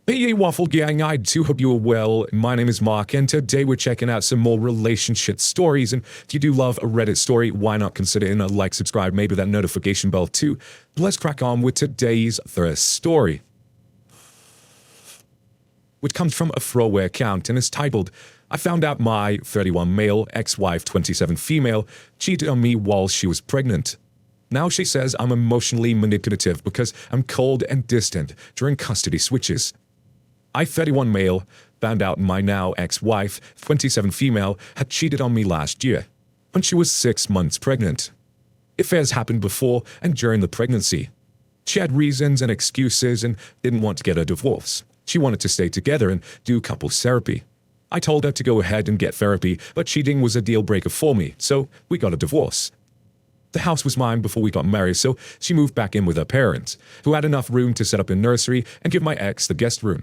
Hey, Waffle Gang, I do hope you are well. My name is Mark, and today we're checking out some more relationship stories. And if you do love a Reddit story, why not consider hitting a like, subscribe, maybe that notification bell too. Let's crack on with today's first story, which comes from a throwaway account and is titled, I found out my 31 male, ex-wife 27 female, cheated on me while she was pregnant. Now she says I'm emotionally manipulative because I'm cold and distant during custody switches. I, 31 male, found out my now ex-wife, 27 female, had cheated on me last year, when she was 6 months pregnant. Affairs happened before and during the pregnancy. She had reasons and excuses and didn't want to get a divorce. She wanted to stay together and do couples therapy. I told her to go ahead and get therapy, but cheating was a deal breaker for me, so we got a divorce. The house was mine before we got married, so she moved back in with her parents, who had enough room to set up a nursery and give my ex the guest room.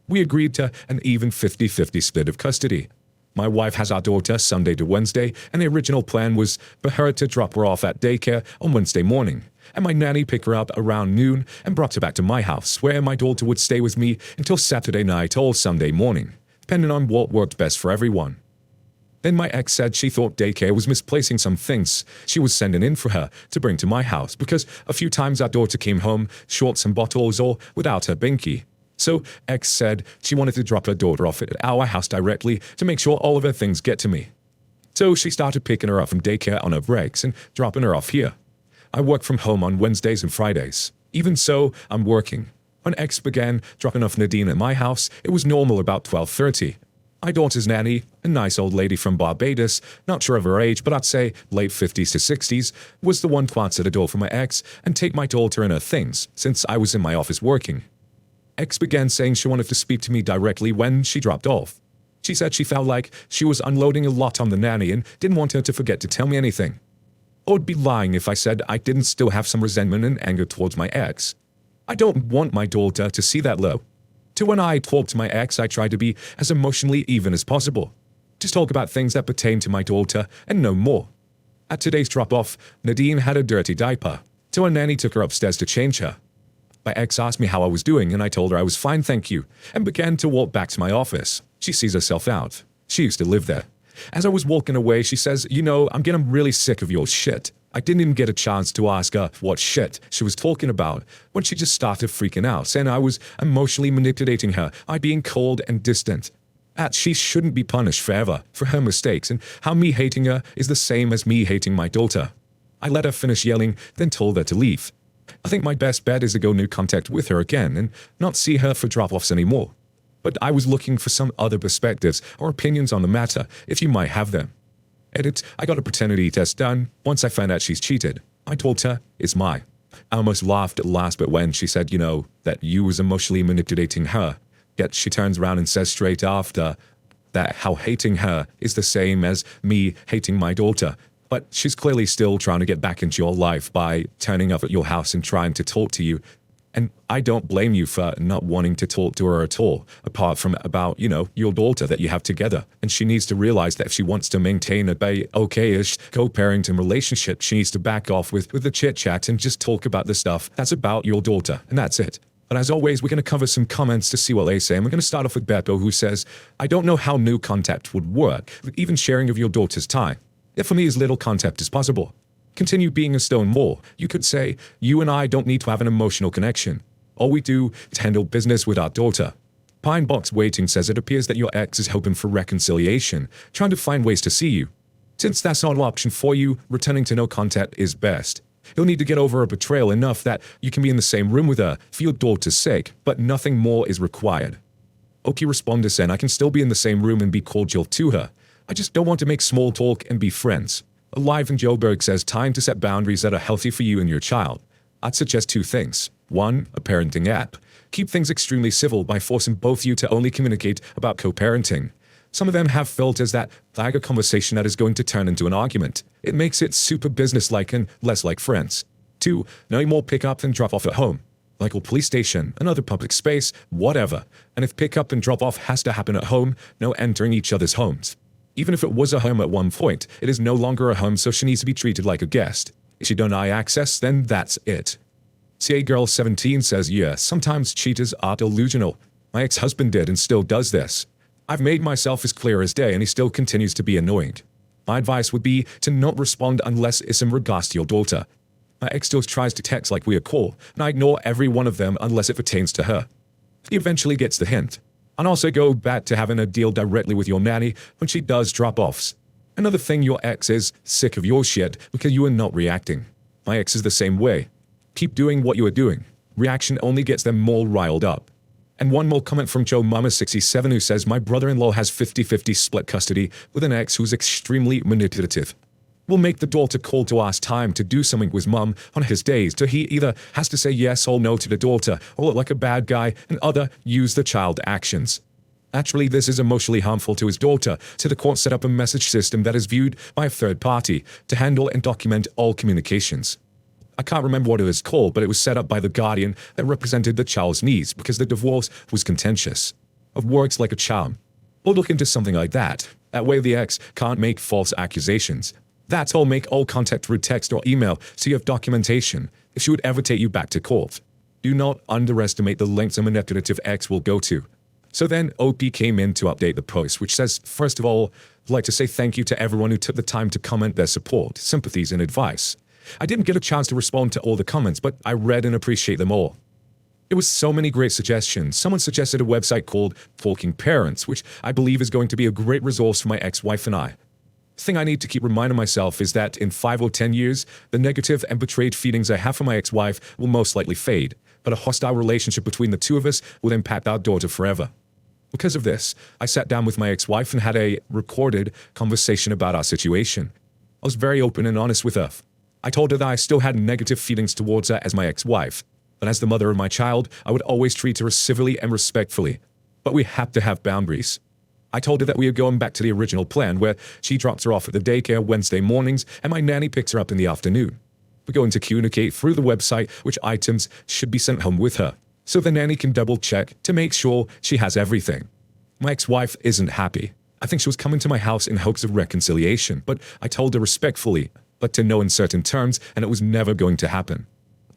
We agreed to an even 50-50 split of custody. My wife has our daughter Sunday to Wednesday, and the original plan was for her to drop her off at daycare on Wednesday morning, and my nanny pick her up around noon and brought her back to my house, where my daughter would stay with me until Saturday night or Sunday morning, depending on what worked best for everyone. Then my ex said she thought daycare was misplacing some things she was sending in for her to bring to my house because a few times our daughter came home short some bottles or without her binky. So ex said she wanted to drop her daughter off at our house directly to make sure all of her things get to me. So she started picking her up from daycare on her breaks and dropping her off here. I work from home on Wednesdays and Fridays. Even so, I'm working. When ex began dropping off Nadine at my house, it was normal about 12:30. My daughter's nanny, a nice old lady from Barbados, not sure of her age, but I'd say late 50s to 60s, was the one to answer the door for my ex and take my daughter and her things, since I was in my office working. Ex began saying she wanted to speak to me directly when she dropped off. She said she felt like she was unloading a lot on the nanny and didn't want her to forget to tell me anything. I would be lying if I said I didn't still have some resentment and anger towards my ex. I don't want my daughter to see that low. To when I talk to my ex, I try to be as emotionally even as possible. Just talk about things that pertain to my daughter and no more. At today's drop-off, Nadine had a dirty diaper, so her nanny took her upstairs to change her. My ex asked me how I was doing, and I told her I was fine, thank you, and began to walk back to my office. She sees herself out. She used to live there. As I was walking away, she says, you know, I'm getting really sick of your shit. I didn't even get a chance to ask her what shit she was talking about when she just started freaking out, saying I was emotionally manipulating her, I being cold and distant. That she shouldn't be punished forever for her mistakes, and how me hating her is the same as me hating my daughter. I let her finish yelling, then told her to leave. I think my best bet is to go no contact with her again and not see her for drop-offs anymore. But I was looking for some other perspectives or opinions on the matter, if you might have them. Edit, I got a paternity test done. Once I found out she's cheated, I told her, it's mine. I almost laughed at last bit when she said, you know, that you was emotionally manipulating her. Yet she turns around and says straight after that how hating her is the same as me hating my daughter. But she's clearly still trying to get back into your life by turning up at your house and trying to talk to you. And I don't blame you for not wanting to talk to her at all, apart from about, you know, your daughter that you have together. And she needs to realize that if she wants to maintain a okay-ish co-parenting relationship, she needs to back off with the chit-chat and just talk about the stuff that's about your daughter. And that's it. But as always, we're going to cover some comments to see what they say. And we're going to start off with Beppo, who says, I don't know how new contact would work, with even sharing of your daughter's time. Yet for me, as little contact as possible. Continue being a stone wall. You could say, you and I don't need to have an emotional connection. All we do is handle business with our daughter. Pine Box Waiting says it appears that your ex is hoping for reconciliation, trying to find ways to see you. Since that's not an option for you, returning to no contact is best. You'll need to get over a betrayal enough that you can be in the same room with her for your daughter's sake, but nothing more is required. Oki responded saying, I can still be in the same room and be cordial to her. I just don't want to make small talk and be friends. Alive and Joburg says time to set boundaries that are healthy for you and your child. I'd suggest two things. One, a parenting app. Keep things extremely civil by forcing both you to only communicate about co-parenting. Some of them have filters that flag a conversation that is going to turn into an argument. It makes it super businesslike and less like friends. Two, no more pick up and drop off at home. Like a police station, another public space, whatever. And if pick up and drop off has to happen at home, no entering each other's homes. Even if it was a home at one point, it is no longer a home, so she needs to be treated like a guest. If she deny access, then that's it. CA Girl 17 says, yeah, sometimes cheaters are delusional. My ex-husband did and still does this. I've made myself as clear as day and he still continues to be annoying. My advice would be to not respond unless it's in regards to your daughter. My ex still tries to text like we are cool, and I ignore every one of them unless it pertains to her. He eventually gets the hint. And also go back to having a deal directly with your nanny when she does drop-offs. Another thing, your ex is sick of your shit because you are not reacting. My ex is the same way. Keep doing what you are doing. Reaction only gets them more riled up. And one more comment from Joe Mama 67 who says, my brother-in-law has 50-50 split custody with an ex who's extremely manipulative. Will make the daughter call to ask time to do something with mum on his days, so he either has to say yes or no to the daughter, or look like a bad guy, and other use the child actions. Actually, this is emotionally harmful to his daughter, so the court set up a message system that is viewed by a third party to handle and document all communications. I can't remember what it was called, but it was set up by the guardian that represented the child's needs because the divorce was contentious. It works like a charm. We'll look into something like that. That way the ex can't make false accusations. That's all, make all contact through text or email so you have documentation if she would ever take you back to court. Do not underestimate the lengths a manipulative ex will go to. So then OP came in to update the post, which says, first of all, I'd like to say thank you to everyone who took the time to comment their support, sympathies, and advice. I didn't get a chance to respond to all the comments, but I read and appreciate them all. There was so many great suggestions. Someone suggested a website called Talking Parents, which I believe is going to be a great resource for my ex-wife and I. The thing I need to keep reminding myself is that in 5 or 10 years, the negative and betrayed feelings I have for my ex-wife will most likely fade, but a hostile relationship between the two of us will impact our daughter forever. Because of this, I sat down with my ex-wife and had a recorded conversation about our situation. I was very open and honest with her. I told her that I still had negative feelings towards her as my ex-wife, but as the mother of my child, I would always treat her civilly and respectfully. But we have to have boundaries. I told her that we are going back to the original plan where she drops her off at the daycare Wednesday mornings and my nanny picks her up in the afternoon. We're going to communicate through the website which items should be sent home with her, so the nanny can double check to make sure she has everything. My ex-wife isn't happy. I think she was coming to my house in hopes of reconciliation, but I told her respectfully, but to no uncertain terms, and it was never going to happen.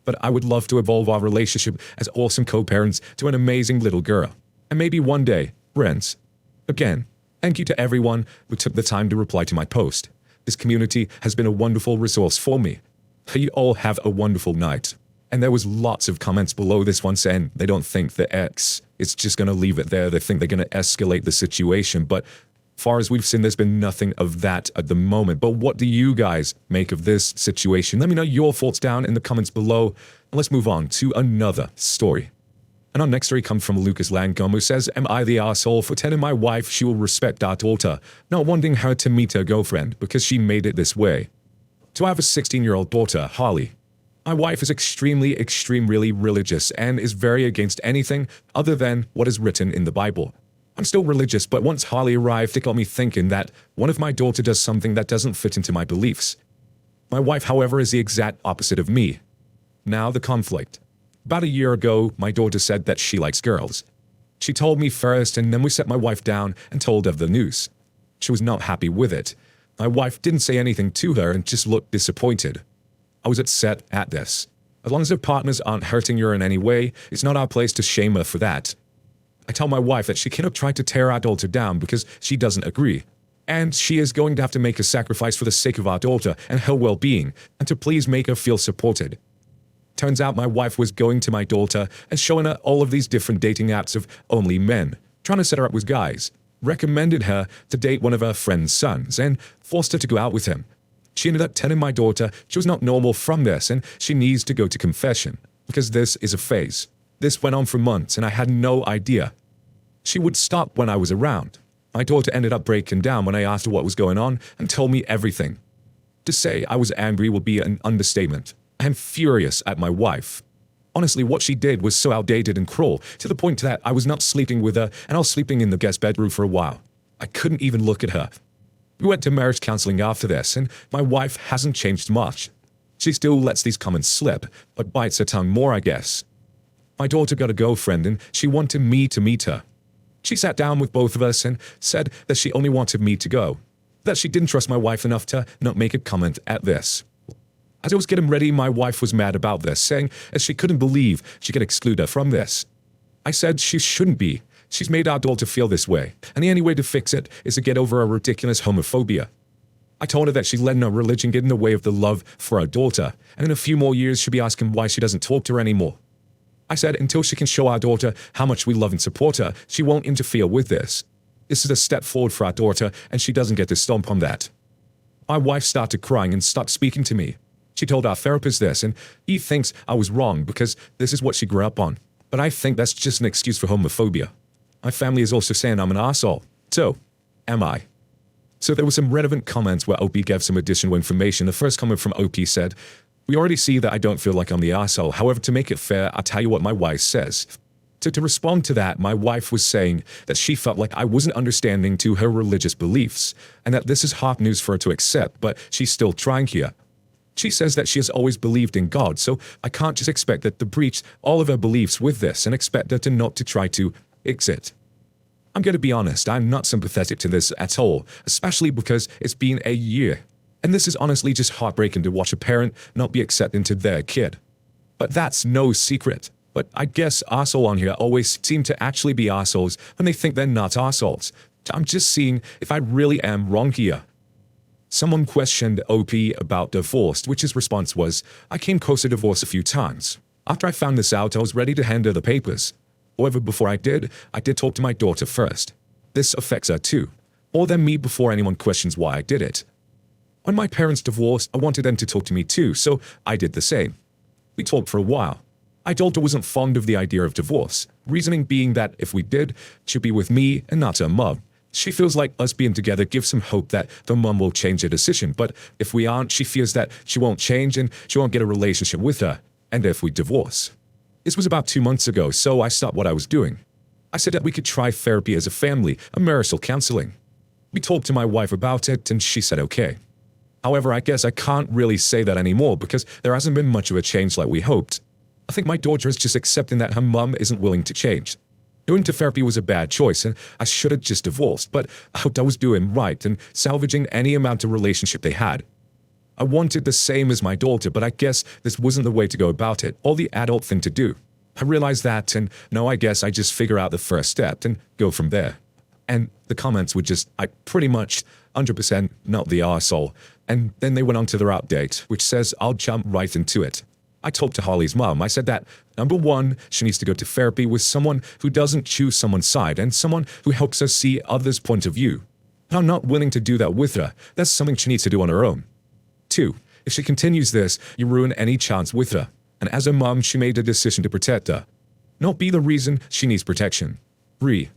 But I would love to evolve our relationship as awesome co-parents to an amazing little girl. And maybe one day, friends. Again, thank you to everyone who took the time to reply to my post. This community has been a wonderful resource for me. You all have a wonderful night. And there was lots of comments below this one saying they don't think the ex is just going to leave it there. They think they're going to escalate the situation. But far as we've seen, there's been nothing of that at the moment. But what do you guys make of this situation? Let me know your thoughts down in the comments below. And let's move on to another story. And our next story comes from Lucas Langcombe, who says, am I the asshole for telling my wife she will respect our daughter, not wanting her to meet her girlfriend because she made it this way? So I have a 16-year-old daughter, Harley. My wife is extremely religious and is very against anything other than what is written in the Bible. I'm still religious, but once Harley arrived, it got me thinking that one of my daughter does something that doesn't fit into my beliefs. My wife, however, is the exact opposite of me. Now the conflict. About a year ago, my daughter said that she likes girls. She told me first, and then we sat my wife down and told her the news. She was not happy with it. My wife didn't say anything to her and just looked disappointed. I was upset at this. As long as her partners aren't hurting her in any way, it's not our place to shame her for that. I tell my wife that she cannot try to tear our daughter down because she doesn't agree. And she is going to have to make a sacrifice for the sake of our daughter and her well-being, and to please make her feel supported. Turns out my wife was going to my daughter and showing her all of these different dating apps of only men, trying to set her up with guys, recommended her to date one of her friend's sons, and forced her to go out with him. She ended up telling my daughter she was not normal from this and she needs to go to confession, because this is a phase. This went on for months and I had no idea. She would stop when I was around. My daughter ended up breaking down when I asked her what was going on and told me everything. To say I was angry would be an understatement. I am furious at my wife. Honestly, what she did was so outdated and cruel, to the point that I was not sleeping with her and I was sleeping in the guest bedroom for a while. I couldn't even look at her. We went to marriage counseling after this, and my wife hasn't changed much. She still lets these comments slip, but bites her tongue more, I guess. My daughter got a girlfriend and she wanted me to meet her. She sat down with both of us and said that she only wanted me to go, that she didn't trust my wife enough to not make a comment at this. As I was getting ready, my wife was mad about this, saying that she couldn't believe she could exclude her from this. I said she shouldn't be. She's made our daughter feel this way, and the only way to fix it is to get over her ridiculous homophobia. I told her that she's letting her religion get in the way of the love for her daughter, and in a few more years she'll be asking why she doesn't talk to her anymore. I said until she can show our daughter how much we love and support her, she won't interfere with this. This is a step forward for our daughter, and she doesn't get to stomp on that. My wife started crying and stopped speaking to me. She told our therapist this, and he thinks I was wrong because this is what she grew up on. But I think that's just an excuse for homophobia. My family is also saying I'm an arsehole. So, am I? So there were some relevant comments where OP gave some additional information. The first comment from OP said, "We already see that I don't feel like I'm the arsehole. However, to make it fair, I'll tell you what my wife says." To respond to that, my wife was saying that she felt like I wasn't understanding to her religious beliefs, and that this is hard news for her to accept, but she's still trying here. She says that she has always believed in God, so I can't just expect her to breach all of her beliefs with this and expect her to not to try to exit. I'm going to be honest, I'm not sympathetic to this at all, especially because it's been a year. And this is honestly just heartbreaking to watch a parent not be accepting to their kid. But that's no secret. But I guess arsehole on here always seem to actually be arseholes when they think they're not arseholes. I'm just seeing if I really am wrong here. Someone questioned OP about divorce, which his response was, "I came close to divorce a few times. After I found this out, I was ready to hand her the papers. However, before I did talk to my daughter first. This affects her too. More than me before anyone questions why I did it. When my parents divorced, I wanted them to talk to me too, so I did the same. We talked for a while. I told her I wasn't fond of the idea of divorce, reasoning being that if we did, she'd be with me and not her mum. She feels like us being together gives some hope that the mum will change her decision, but if we aren't, she fears that she won't change and she won't get a relationship with her, and if we divorce. This was about 2 months ago, so I stopped what I was doing. I said that we could try therapy as a family, a marital counseling. We talked to my wife about it, and she said okay. However, I guess I can't really say that anymore because there hasn't been much of a change like we hoped. I think my daughter is just accepting that her mum isn't willing to change. Going to therapy was a bad choice, and I should have just divorced, but I hoped I was doing right and salvaging any amount of relationship they had. I wanted the same as my daughter, but I guess this wasn't the way to go about it, or the adult thing to do. I realized that, and now I guess I just figure out the first step and go from there. And the comments were just, I pretty much 100% not the arsehole. And then they went on to their update, which says I'll jump right into it. I talked to Holly's mom. I said that, number one, she needs to go to therapy with someone who doesn't choose someone's side and someone who helps her see others' point of view. But I'm not willing to do that with her. That's something she needs to do on her own. 2, if she continues this, you ruin any chance with her. And as a mom, she made a decision to protect her. Not be the reason she needs protection. 3,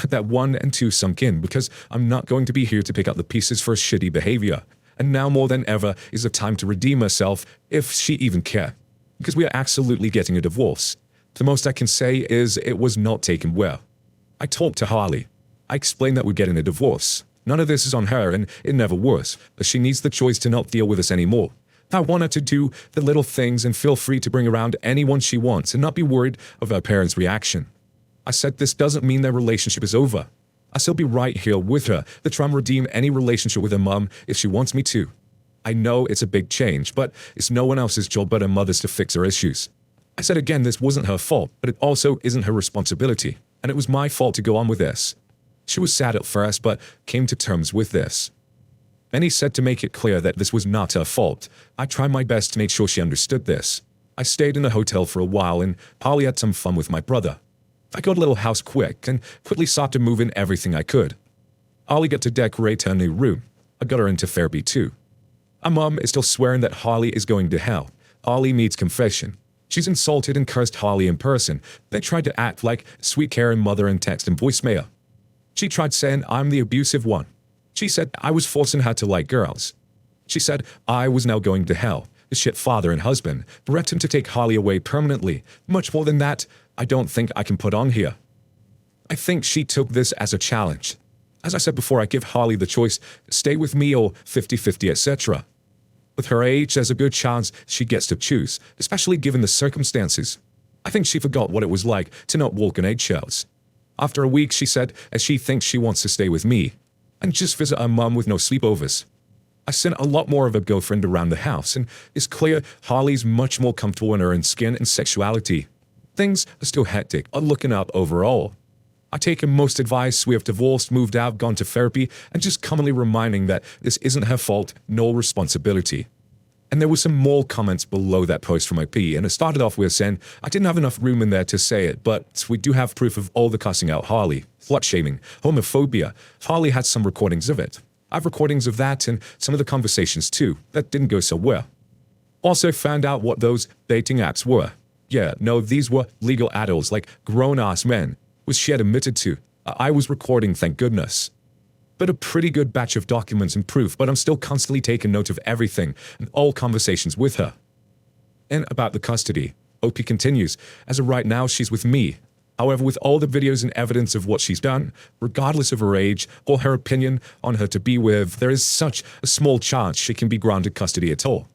that 1 and 2 sunk in because I'm not going to be here to pick up the pieces for shitty behavior. And now more than ever is the time to redeem herself if she even cares. Because we are absolutely getting a divorce. The most I can say is it was not taken well. I talked to Harley. I explained that we're getting a divorce. None of this is on her and it never was, but she needs the choice to not deal with us anymore. I want her to do the little things and feel free to bring around anyone she wants and not be worried of her parents' reaction. I said this doesn't mean their relationship is over. I'll still be right here with her to try and redeem any relationship with her mum if she wants me to. I know it's a big change, but it's no one else's job but her mother's to fix her issues. I said again this wasn't her fault, but it also isn't her responsibility, and it was my fault to go on with this. She was sad at first, but came to terms with this. Benny said to make it clear that this was not her fault. I tried my best to make sure she understood this. I stayed in a hotel for a while and Polly had some fun with my brother. I got a little house quick and quickly sought to move in everything I could. Ollie got to decorate her new room. I got her into therapy too. Our mum is still swearing that Harley is going to hell. Ollie needs confession. She's insulted and cursed Harley in person. They tried to act like sweet caring mother and text and voicemail. She tried saying I'm the abusive one. She said I was forcing her to like girls. She said I was now going to hell. The shit father and husband threatened to take Harley away permanently. Much more than that, I don't think I can put on here. I think she took this as a challenge. As I said before, I give Harley the choice, stay with me or 50-50, etc. With her age, there's a good chance she gets to choose, especially given the circumstances. I think she forgot what it was like to not walk on eggshells. After a week, she said, as she thinks she wants to stay with me, and just visit her mum with no sleepovers. I sent a lot more of her girlfriend around the house, and it's clear Harley's much more comfortable in her own skin and sexuality. Things are still hectic, are looking up overall. I taken most advice, we have divorced, moved out, gone to therapy, and just commonly reminding that this isn't her fault, nor responsibility. And there were some more comments below that post from OP, and it started off with saying, I didn't have enough room in there to say it, but we do have proof of all the cussing out Harley, slut-shaming, homophobia. Harley had some recordings of it. I have recordings of that and some of the conversations too. That didn't go so well. Also found out what those dating apps were. Yeah, no, these were legal adults, like grown-ass men, which she had admitted to. I was recording, thank goodness. But a pretty good batch of documents and proof, but I'm still constantly taking note of everything and all conversations with her. And about the custody, OP continues, as of right now, she's with me. However, with all the videos and evidence of what she's done, regardless of her age or her opinion on her to be with, there is such a small chance she can be granted custody at all.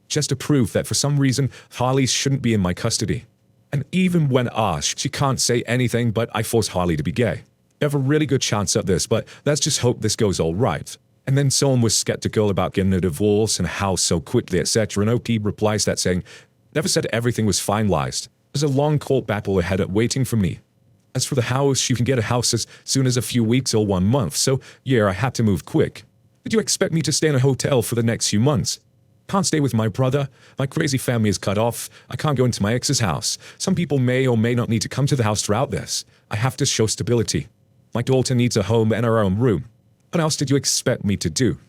Just to prove that for some reason, Harley shouldn't be in my custody. And even when asked, she can't say anything but I force Harley to be gay. You have a really good chance at this, but let's just hope this goes all right. And then someone was skeptical about getting a divorce and how so quickly, etc. And OP replies that saying, never said everything was finalized. There's a long court battle ahead at waiting for me. As for the house, you can get a house as soon as a few weeks or 1 month, so yeah, I had to move quick. Did you expect me to stay in a hotel for the next few months? Can't stay with my brother. My crazy family is cut off. I can't go into my ex's house. Some people may or may not need to come to the house throughout this. I have to show stability. My daughter needs a home and her own room. What else did you expect me to do?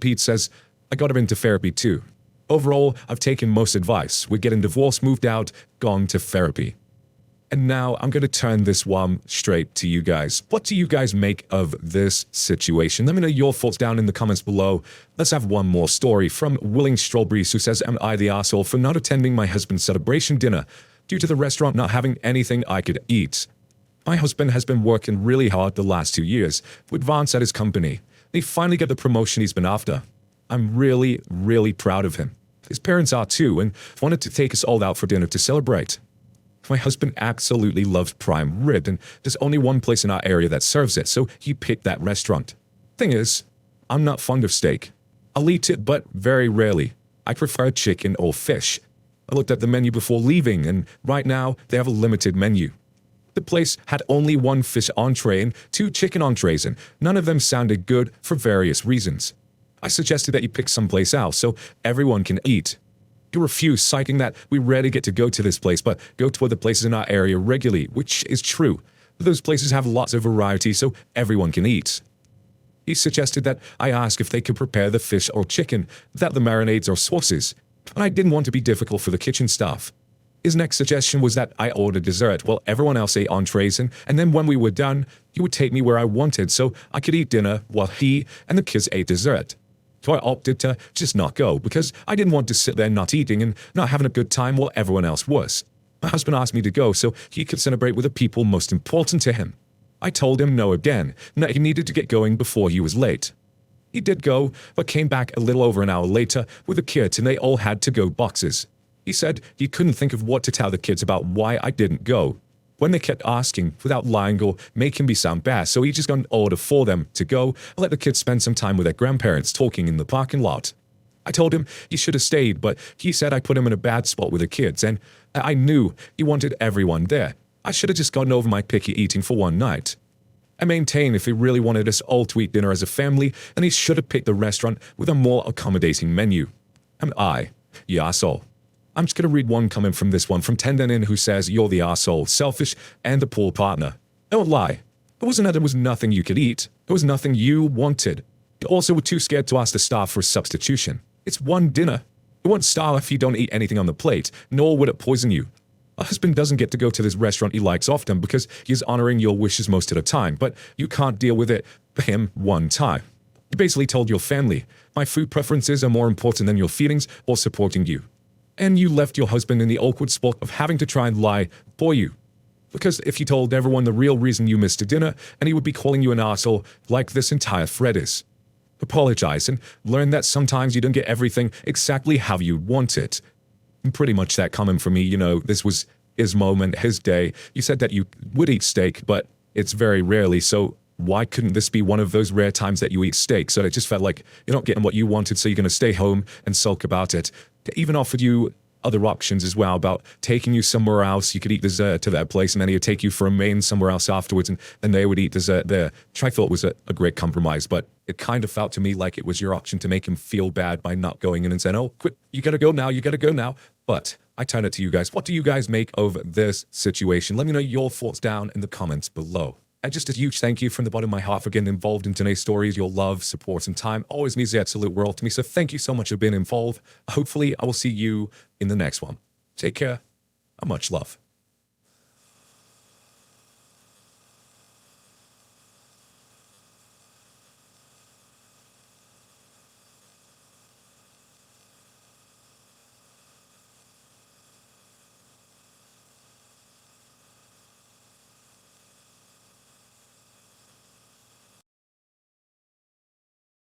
Pete says, I got her into therapy too. Overall, I've taken most advice. We're getting divorced, moved out, gone to therapy. And now I'm going to turn this one straight to you guys. What do you guys make of this situation? Let me know your thoughts down in the comments below. Let's have one more story from Willing Strawberries, who says, am I the asshole for not attending my husband's celebration dinner due to the restaurant not having anything I could eat? My husband has been working really hard the last 2 years to advance at his company. He finally got the promotion he's been after. I'm really, really proud of him. His parents are too, and wanted to take us all out for dinner to celebrate. My husband absolutely loves prime rib, and there's only one place in our area that serves it, so he picked that restaurant. Thing is, I'm not fond of steak. I'll eat it, but very rarely. I prefer chicken or fish. I looked at the menu before leaving, and right now, they have a limited menu. The place had only 1 fish entree and 2 chicken entrees, and none of them sounded good for various reasons. I suggested that you pick someplace else so everyone can eat. He refused, citing that we rarely get to go to this place, but go to other places in our area regularly, which is true. Those places have lots of variety so everyone can eat. He suggested that I ask if they could prepare the fish or chicken without the marinades or sauces, and I didn't want to be difficult for the kitchen staff. His next suggestion was that I order dessert while everyone else ate entrees, and then when we were done, he would take me where I wanted so I could eat dinner while he and the kids ate dessert. So I opted to just not go because I didn't want to sit there not eating and not having a good time while everyone else was. My husband asked me to go so he could celebrate with the people most important to him. I told him no again, and that he needed to get going before he was late. He did go, but came back a little over an hour later with the kids, and they all had to-go boxes. He said he couldn't think of what to tell the kids about why I didn't go. When they kept asking, without lying or making me sound bad, so he just got an order for them to go and let the kids spend some time with their grandparents talking in the parking lot. I told him he should have stayed, but he said I put him in a bad spot with the kids, and I knew he wanted everyone there. I should have just gotten over my picky eating for one night. I maintain if he really wanted us all to eat dinner as a family, then he should have picked the restaurant with a more accommodating menu. Am I the asshole? I'm just going to read one comment from this one, from Tendenin, who says, you're the asshole, selfish, and the poor partner. Don't lie. It wasn't that there was nothing you could eat. There was nothing you wanted. You also were too scared to ask the staff for a substitution. It's one dinner. You won't starve if you don't eat anything on the plate, nor would it poison you. A husband doesn't get to go to this restaurant he likes often because he's honoring your wishes most of the time, but you can't deal with it for him one time. You basically told your family, my food preferences are more important than your feelings or supporting you. And you left your husband in the awkward spot of having to try and lie for you. Because if you told everyone the real reason you missed a dinner, and he would be calling you an asshole like this entire thread is. Apologize and learn that sometimes you don't get everything exactly how you want it. And pretty much that comment from me, this was his moment, his day. You said that you would eat steak, but it's very rarely, so why couldn't this be one of those rare times that you eat steak? So it just felt like you're not getting what you wanted, so you're going to stay home and sulk about it. They even offered you other options as well about taking you somewhere else. You could eat dessert to that place, and then he'd take you for a main somewhere else afterwards, and then they would eat dessert there, which I thought was a great compromise. But it kind of felt to me like it was your option to make him feel bad by not going in and saying, oh, quit, you gotta go now, you gotta go now. But I turn it to you guys. What do you guys make of this situation? Let me know your thoughts down in the comments below. And just a huge thank you from the bottom of my heart for getting involved in today's stories. Your love, support, and time always means the absolute world to me. So thank you so much for being involved. Hopefully, I will see you in the next one. Take care and much love.